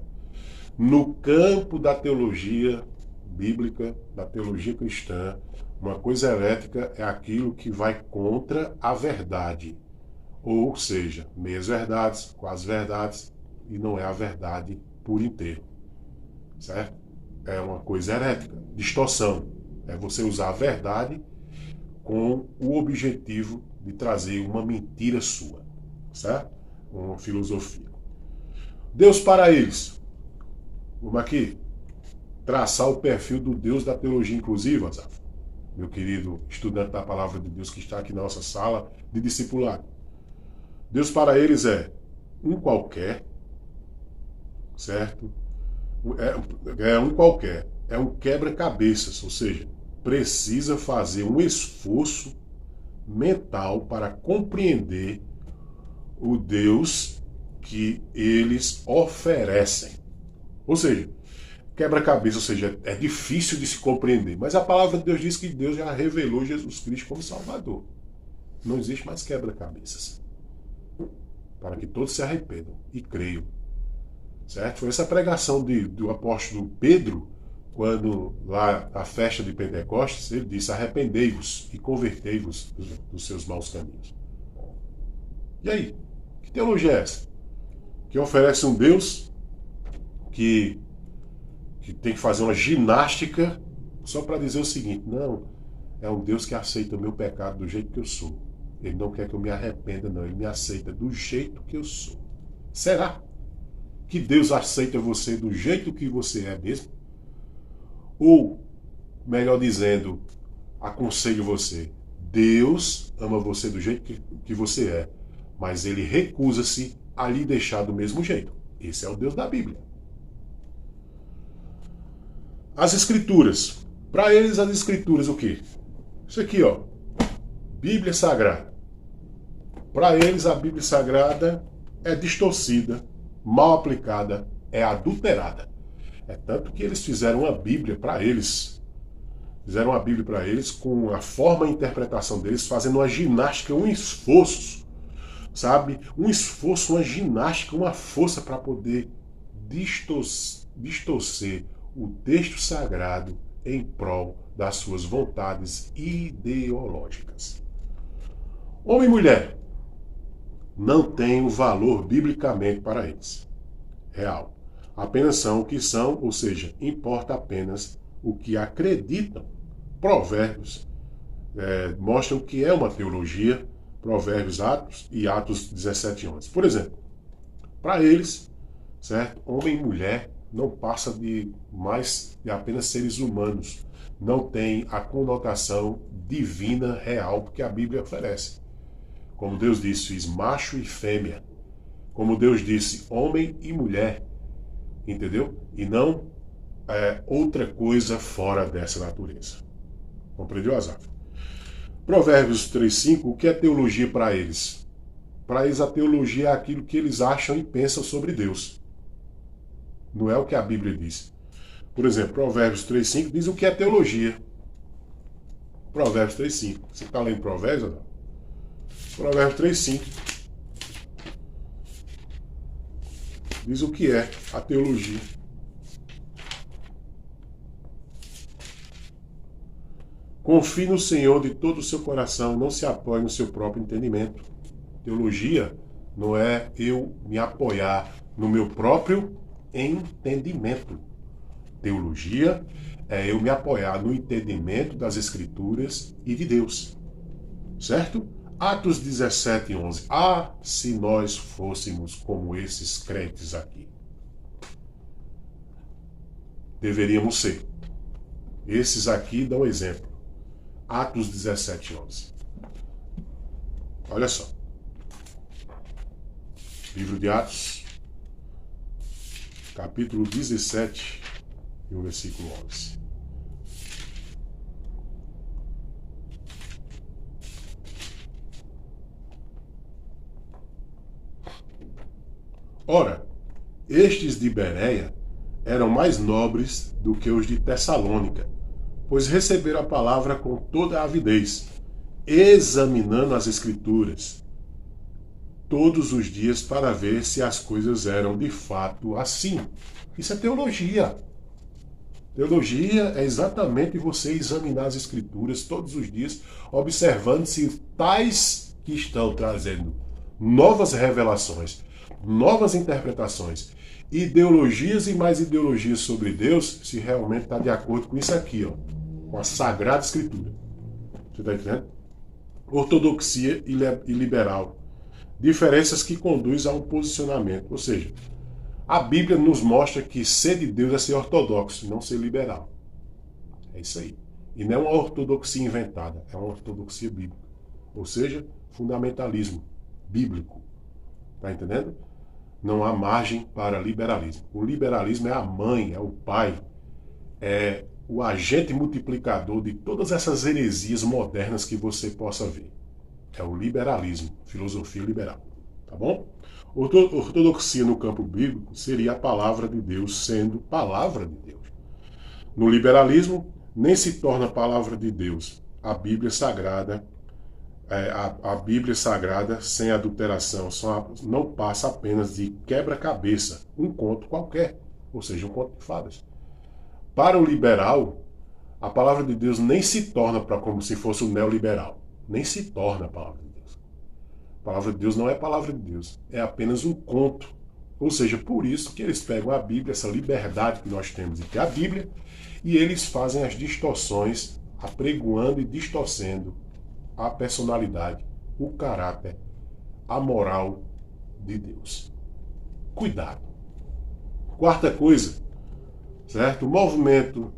No campo da teologia bíblica, da teologia cristã, uma coisa herética é aquilo que vai contra a verdade. Ou seja, meias verdades, quase verdades, e não é a verdade por inteiro. Certo? É uma coisa herética, distorção. É você usar a verdade com o objetivo de trazer uma mentira sua. Certo? Uma filosofia. Deus para eles. Vamos aqui traçar o perfil do Deus da teologia inclusiva, Azaf. Meu querido estudante da palavra de Deus que está aqui na nossa sala de discipulado. Deus para eles é um qualquer, certo? É um qualquer, é um quebra-cabeças, ou seja, precisa fazer um esforço mental para compreender o Deus que eles oferecem. Ou seja, quebra-cabeça, ou seja, é difícil de se compreender, mas a palavra de Deus diz que Deus já revelou Jesus Cristo como Salvador. Não existe mais quebra-cabeças. Para que todos se arrependam e creiam. Certo? Foi essa pregação do apóstolo Pedro, quando lá na festa de Pentecostes, ele disse: arrependei-vos e convertei-vos dos seus maus caminhos. E aí? Que teologia é essa? Que oferece um Deus que tem que fazer uma ginástica só para dizer o seguinte: não, é um Deus que aceita o meu pecado do jeito que eu sou. Ele não quer que eu me arrependa, não. Ele me aceita do jeito que eu sou. Será que Deus aceita você do jeito que você é mesmo? Ou, melhor dizendo, aconselho você: Deus ama você do jeito que você é, mas Ele recusa-se a lhe deixar do mesmo jeito. Esse é o Deus da Bíblia. As Escrituras. Para eles, as Escrituras o quê? Isso aqui, ó. Bíblia Sagrada. Para eles, a Bíblia Sagrada é distorcida, mal aplicada, é adulterada. É tanto que eles fizeram uma Bíblia para eles. Fizeram uma Bíblia para eles com a forma e interpretação deles, fazendo uma ginástica, um esforço, sabe? Um esforço, uma ginástica, uma força para poder distorcer o texto sagrado em prol das suas vontades ideológicas. Homem e mulher não tem um valor biblicamente para eles. Real. Apenas são o que são, ou seja, importa apenas o que acreditam. Provérbios mostram que é uma teologia, Provérbios, Atos e Atos 17:11. Por exemplo, para eles, certo? Homem e mulher não passa de apenas seres humanos. Não tem a conotação divina real que a Bíblia oferece. Como Deus disse, fiz macho e fêmea. Como Deus disse, homem e mulher. Entendeu? E não outra coisa fora dessa natureza. Compreendeu, Azaf? Provérbios 3:5, o que é teologia para eles? Para eles a teologia é aquilo que eles acham e pensam sobre Deus. Não é o que a Bíblia diz. Por exemplo, Provérbios 3,5 diz o que é teologia. Provérbios 3,5. Você está lendo Provérbios ou não? Provérbios 3,5 diz o que é a teologia. Confie no Senhor de todo o seu coração, não se apoie no seu próprio entendimento. Teologia não é eu me apoiar no meu próprio entendimento. Teologia é eu me apoiar no entendimento das Escrituras e de Deus. Certo? Atos 17:11. Ah, se nós fôssemos como esses crentes aqui. Deveríamos ser. Esses aqui dão exemplo. Atos 17:11. Olha só. Livro de Atos, capítulo 17, e o versículo 11. Ora, estes de Bereia eram mais nobres do que os de Tessalônica, pois receberam a palavra com toda a avidez, examinando as Escrituras todos os dias para ver se as coisas eram de fato assim. Isso é teologia. Teologia é exatamente você examinar as Escrituras todos os dias, observando se tais que estão trazendo novas revelações, novas interpretações, ideologias e mais ideologias sobre Deus, se realmente está de acordo com isso aqui, ó, com a Sagrada Escritura. Você está entendendo? Ortodoxia e liberal. Diferenças que conduzem a um posicionamento. Ou seja, a Bíblia nos mostra que ser de Deus é ser ortodoxo, não ser liberal. É isso aí. E não é uma ortodoxia inventada, é uma ortodoxia bíblica. Ou seja, fundamentalismo bíblico. Está entendendo? Não há margem para liberalismo. O liberalismo é a mãe, é o pai, é o agente multiplicador de todas essas heresias modernas que você possa ver. É o liberalismo, filosofia liberal. Tá bom? Ortodoxia no campo bíblico seria a palavra de Deus sendo palavra de Deus. No liberalismo, nem se torna palavra de Deus a Bíblia Sagrada, a Bíblia Sagrada sem adulteração, não passa apenas de quebra-cabeça, um conto qualquer, ou seja, um conto de fadas. Para o liberal, a palavra de Deus nem se torna como se fosse o neoliberal. Nem se torna a palavra de Deus. A palavra de Deus não é a palavra de Deus, é apenas um conto. Ou seja, por isso que eles pegam a Bíblia, essa liberdade que nós temos de ter a Bíblia, e eles fazem as distorções, apregoando e distorcendo a personalidade, o caráter, a moral de Deus. Cuidado. Quarta coisa, certo?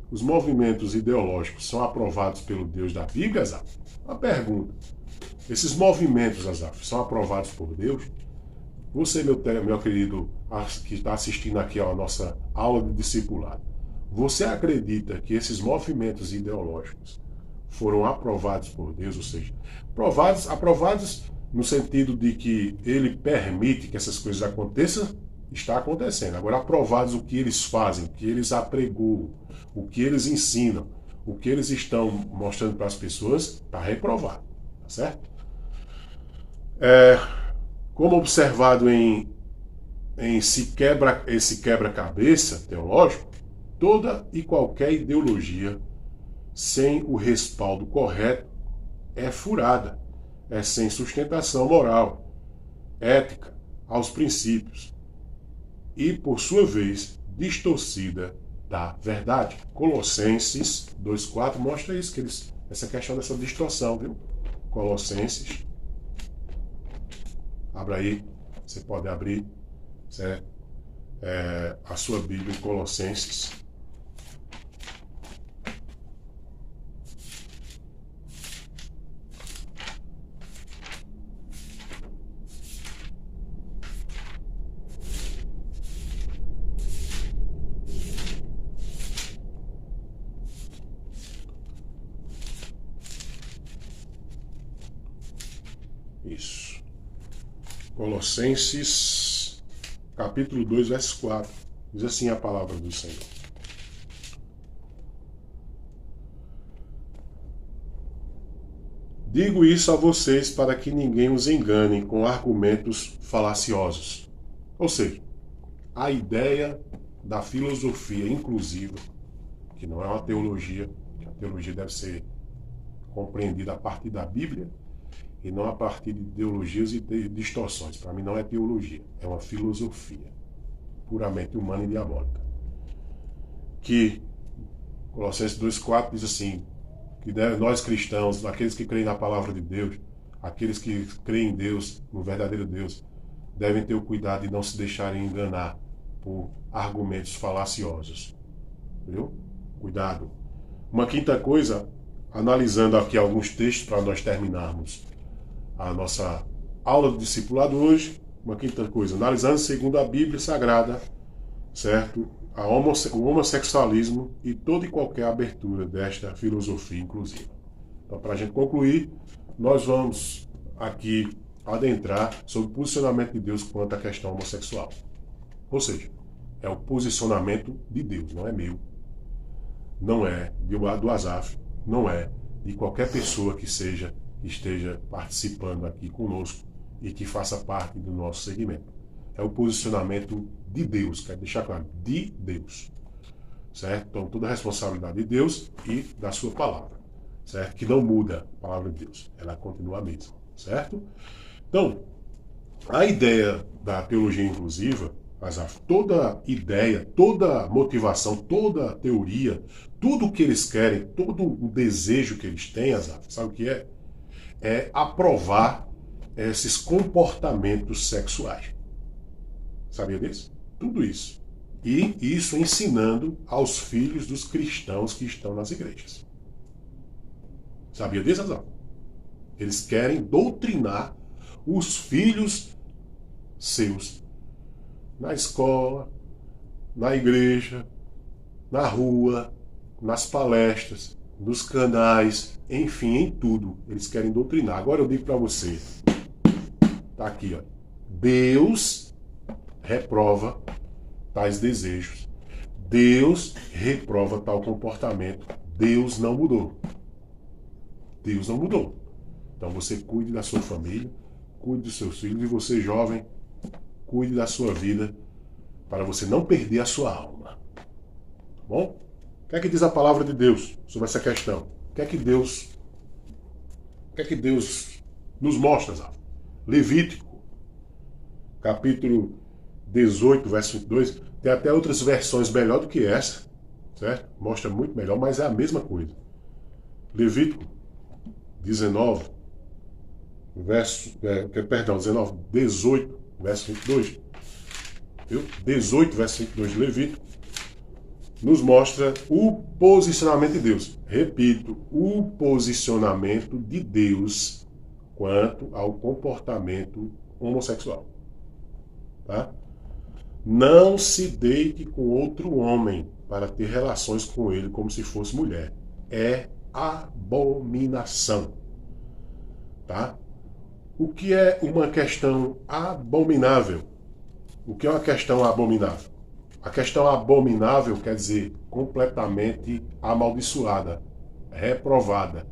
Os movimentos ideológicos são aprovados pelo Deus da Bíblia, Azaf? Uma pergunta. Esses movimentos, Azaf, são aprovados por Deus? Você, meu querido, que está assistindo aqui a nossa aula de discipulado, você acredita que esses movimentos ideológicos foram aprovados por Deus? Ou seja, aprovados no sentido de que ele permite que essas coisas aconteçam? Está acontecendo. Agora, aprovados o que eles fazem, o que eles apregoam, o que eles ensinam, o que eles estão mostrando para as pessoas, está reprovado. Tá certo? Como observado em esse quebra-cabeça teológico, toda e qualquer ideologia sem o respaldo correto é furada, é sem sustentação moral, ética, aos princípios e, por sua vez, distorcida da verdade. Colossenses 2,4 mostra isso, essa questão dessa distorção, viu? Colossenses, abra aí, você pode abrir, certo? A sua Bíblia em Colossenses. Isso. Colossenses, capítulo 2, verso 4. Diz assim a palavra do Senhor. Digo isso a vocês para que ninguém os engane com argumentos falaciosos. Ou seja, a ideia da filosofia inclusiva, que não é uma teologia, que a teologia deve ser compreendida a partir da Bíblia e não a partir de ideologias e de distorções. Para mim não é teologia, é uma filosofia puramente humana e diabólica. Que Colossenses 2,4 diz assim, que nós cristãos, aqueles que creem na palavra de Deus, aqueles que creem em Deus, no verdadeiro Deus, devem ter o cuidado de não se deixarem enganar por argumentos falaciosos. Viu? Cuidado. Uma quinta coisa, analisando aqui alguns textos para nós terminarmos a nossa aula de discipulado hoje, uma quinta coisa, analisando segundo a Bíblia Sagrada, certo? O homossexualismo e toda e qualquer abertura desta filosofia inclusiva. Então, para a gente concluir, nós vamos aqui adentrar sobre o posicionamento de Deus quanto à questão homossexual. Ou seja, é o posicionamento de Deus, não é meu, não é do Asaf, não é de qualquer pessoa que esteja participando aqui conosco e que faça parte do nosso segmento. É o posicionamento de Deus, quero deixar claro, de Deus, certo? Então, toda a responsabilidade de Deus e da sua palavra, certo? Que não muda a palavra de Deus, ela continua a mesma, certo? Então, a ideia da teologia inclusiva, toda ideia, toda motivação, toda teoria, tudo o que eles querem, todo o desejo que eles têm, sabe o que é? É aprovar esses comportamentos sexuais. Sabia disso? Tudo isso. E isso ensinando aos filhos dos cristãos que estão nas igrejas. Sabia disso, Azar? Eles querem doutrinar os filhos seus na escola, na igreja, na rua, nas palestras, nos canais, enfim, em tudo. Eles querem doutrinar. Agora eu digo para você, tá aqui, ó. Deus reprova tais desejos. Deus reprova tal comportamento. Deus não mudou. Deus não mudou. Então você cuide da sua família, cuide dos seus filhos e você, jovem, cuide da sua vida para você não perder a sua alma. Tá bom? O que é que diz a palavra de Deus sobre essa questão? O que é que Deus nos mostra, Zé? Levítico, capítulo 18, verso 22, tem até outras versões melhor do que essa, certo? Mostra muito melhor, mas é a mesma coisa. Levítico 18, verso 22, viu? 18, verso 22 de Levítico, nos mostra o posicionamento de Deus. Repito, o posicionamento de Deus quanto ao comportamento homossexual. Tá? Não se deite com outro homem para ter relações com ele como se fosse mulher. É abominação. Tá? O que é uma questão abominável? O que é uma questão abominável? A questão abominável quer dizer completamente amaldiçoada, reprovada,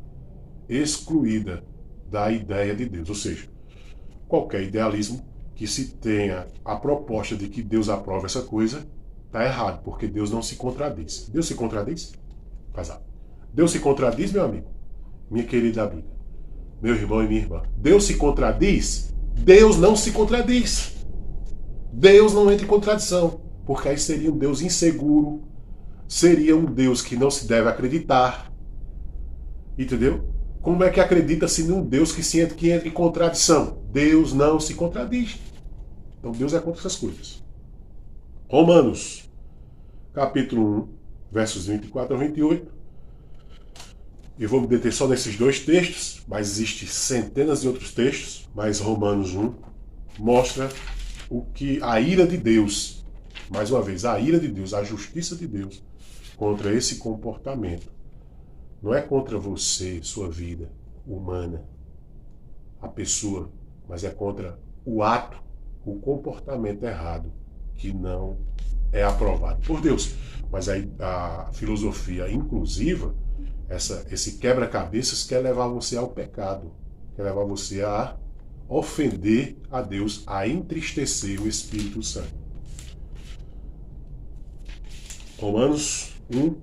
excluída da ideia de Deus. Ou seja, qualquer idealismo que se tenha a proposta de que Deus aprova essa coisa, está errado, porque Deus não se contradiz. Deus se contradiz? Casado. Deus se contradiz, meu amigo? Minha querida amiga, meu irmão e minha irmã. Deus se contradiz? Deus não se contradiz. Deus não entra em contradição, porque aí seria um Deus inseguro, seria um Deus que não se deve acreditar. Entendeu? Como é que acredita-se num Deus que entra em contradição? Deus não se contradiz. Então Deus é contra essas coisas. Romanos, capítulo 1, versos 24 a 28. Eu vou me deter só nesses dois textos, mas existem centenas de outros textos, mas Romanos 1 mostra o que a ira de Deus, mais uma vez, a ira de Deus, a justiça de Deus contra esse comportamento. Não é contra você, sua vida humana, a pessoa, mas é contra o ato, o comportamento errado, que não é aprovado por Deus. Mas a filosofia inclusiva esse quebra-cabeças quer levar você ao pecado, quer levar você a ofender a Deus, a entristecer o Espírito Santo. Romanos 1,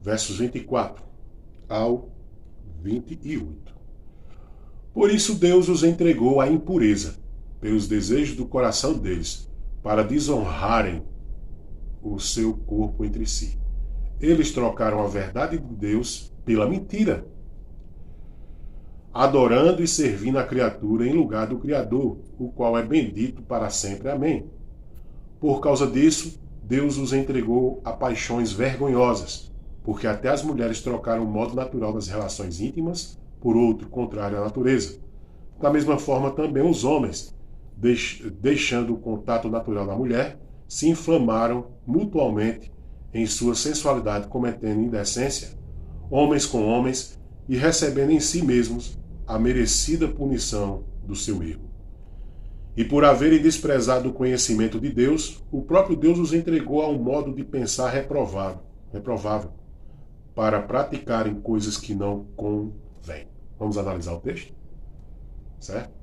versos 24 ao 28. Por isso Deus os entregou à impureza, pelos desejos do coração deles, para desonrarem o seu corpo entre si. Eles trocaram a verdade de Deus pela mentira, adorando e servindo a criatura em lugar do Criador, o qual é bendito para sempre. Amém. Por causa disso, Deus os entregou a paixões vergonhosas, porque até as mulheres trocaram o modo natural das relações íntimas por outro contrário à natureza. Da mesma forma, também os homens, deixando o contato natural da mulher, se inflamaram mutualmente em sua sensualidade, cometendo indecência, homens com homens, e recebendo em si mesmos a merecida punição do seu erro. E por haverem desprezado o conhecimento de Deus, o próprio Deus os entregou a um modo de pensar reprovável, para praticarem coisas que não convêm. Vamos analisar o texto? Certo?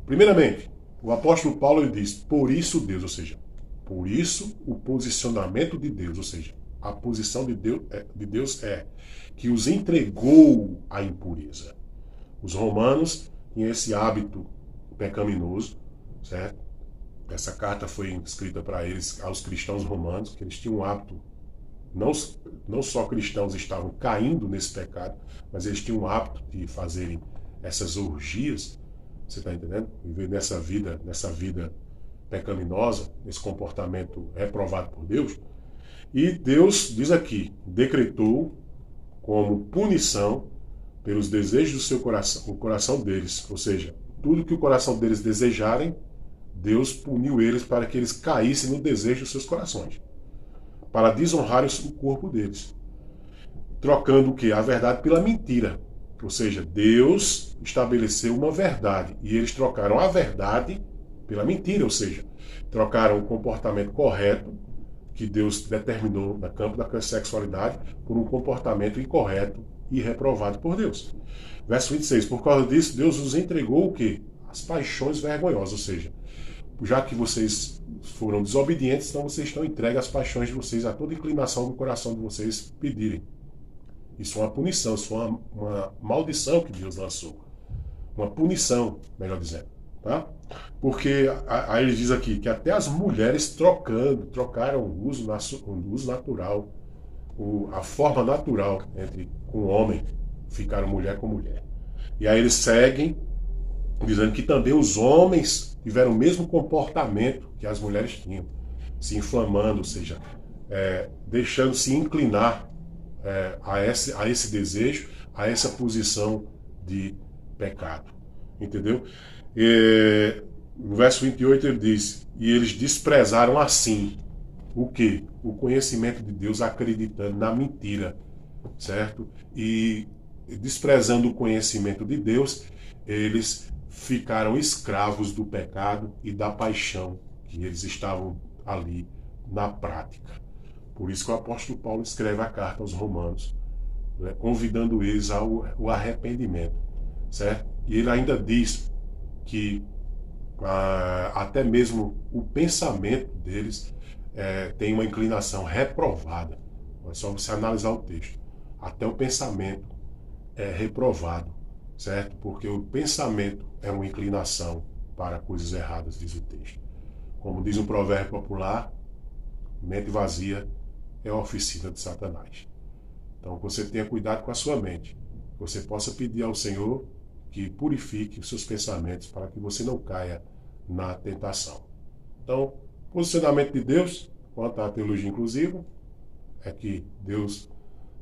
Primeiramente, o apóstolo Paulo ele diz, por isso Deus, ou seja, por isso o posicionamento de Deus, ou seja, a posição de Deus é que os entregou à impureza. Os romanos tinham esse hábito pecaminoso, certo? Essa carta foi escrita para eles, aos cristãos romanos, que eles tinham um hábito, não só cristãos estavam caindo nesse pecado, mas eles tinham o hábito de fazerem essas orgias, você está entendendo? Viver nessa vida pecaminosa, nesse comportamento reprovado por Deus. E Deus, diz aqui, decretou como punição pelos desejos do seu coração, o coração deles, ou seja, tudo que o coração deles desejarem, Deus puniu eles para que eles caíssem no desejo dos seus corações, para desonrar o corpo deles, trocando o quê? A verdade pela mentira. Ou seja, Deus estabeleceu uma verdade e eles trocaram a verdade pela mentira, ou seja, trocaram o comportamento correto que Deus determinou no campo da sexualidade por um comportamento incorreto e reprovado por Deus. Verso 26, por causa disso, Deus os entregou o quê? As paixões vergonhosas, ou seja, já que vocês foram desobedientes, então vocês estão entregues às paixões de vocês, a toda inclinação do coração de vocês pedirem. Isso é uma punição, isso é uma maldição que Deus lançou. Uma punição, melhor dizendo. Tá? Porque aí ele diz aqui que até as mulheres trocaram o uso natural, a forma natural com o homem, ficaram mulher com mulher. E aí eles seguem dizendo que também os homens tiveram o mesmo comportamento que as mulheres tinham, se inflamando, ou seja, deixando-se inclinar a esse desejo, a essa posição de pecado. Entendeu? No verso 28 ele diz, e eles desprezaram assim o quê? O conhecimento de Deus, acreditando na mentira, certo? E desprezando o conhecimento de Deus, eles ficaram escravos do pecado e da paixão que eles estavam ali na prática. Por isso que o apóstolo Paulo escreve a carta aos Romanos, né, convidando eles ao arrependimento, certo? E ele ainda diz que até mesmo o pensamento deles tem uma inclinação reprovada. É só você analisar o texto. Até o pensamento é reprovado, certo? Porque o pensamento é uma inclinação para coisas erradas, diz o texto. Como diz um provérbio popular, mente vazia é a oficina de Satanás. Então, você tenha cuidado com a sua mente. Você possa pedir ao Senhor que purifique os seus pensamentos para que você não caia na tentação. Então, o posicionamento de Deus quanto à teologia inclusiva é que Deus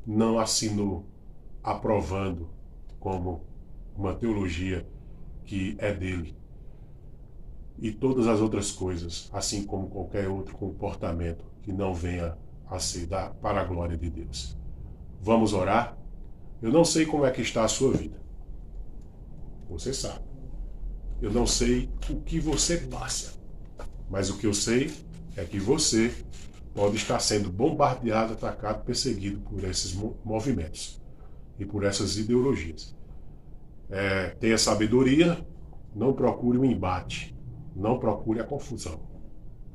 não assinou aprovando como uma teologia que é dele. E todas as outras coisas, assim como qualquer outro comportamento que não venha a ser para a glória de Deus. Vamos orar? Eu não sei como é que está a sua vida. Você sabe. eu não sei o que você passa, mas o que eu sei é que você pode estar sendo bombardeado, atacado, perseguido por esses movimentos e por essas ideologias. Tenha sabedoria, não procure o embate, não procure a confusão.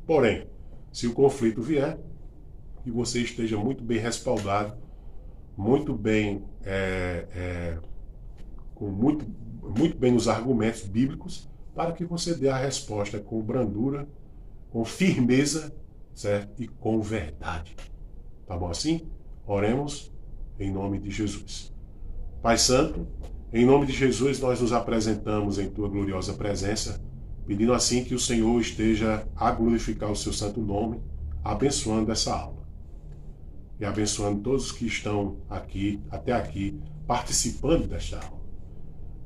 Porém, se o conflito vier, que você esteja muito bem respaldado, muito bem, muito bem nos argumentos bíblicos, para que você dê a resposta com brandura, com firmeza, certo? E com verdade. Tá bom assim? Oremos em nome de Jesus. Pai Santo, em nome de Jesus nós nos apresentamos em Tua gloriosa presença, pedindo assim que o Senhor esteja a glorificar o Seu santo nome, abençoando essa aula. E abençoando todos que estão aqui, até aqui, participando desta aula.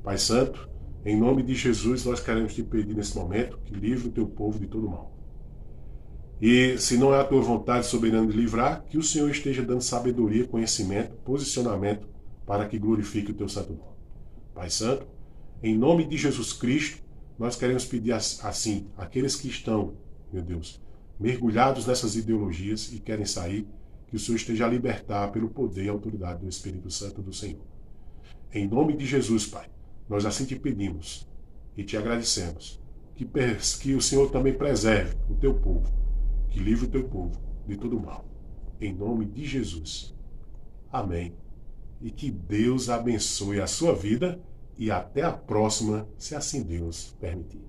Pai Santo, em nome de Jesus nós queremos te pedir nesse momento que livre o Teu povo de todo mal. E se não é a Tua vontade soberana de livrar, que o Senhor esteja dando sabedoria, conhecimento, posicionamento para que glorifique o Teu santo nome. Pai Santo, em nome de Jesus Cristo, nós queremos pedir assim, aqueles que estão, meu Deus, mergulhados nessas ideologias e querem sair, que o Senhor esteja a libertar pelo poder e autoridade do Espírito Santo do Senhor. Em nome de Jesus, Pai, nós assim te pedimos e te agradecemos, que o Senhor também preserve o Teu povo, que livre o Teu povo de todo mal. Em nome de Jesus. Amém. E que Deus abençoe a sua vida e até a próxima, se assim Deus permitir.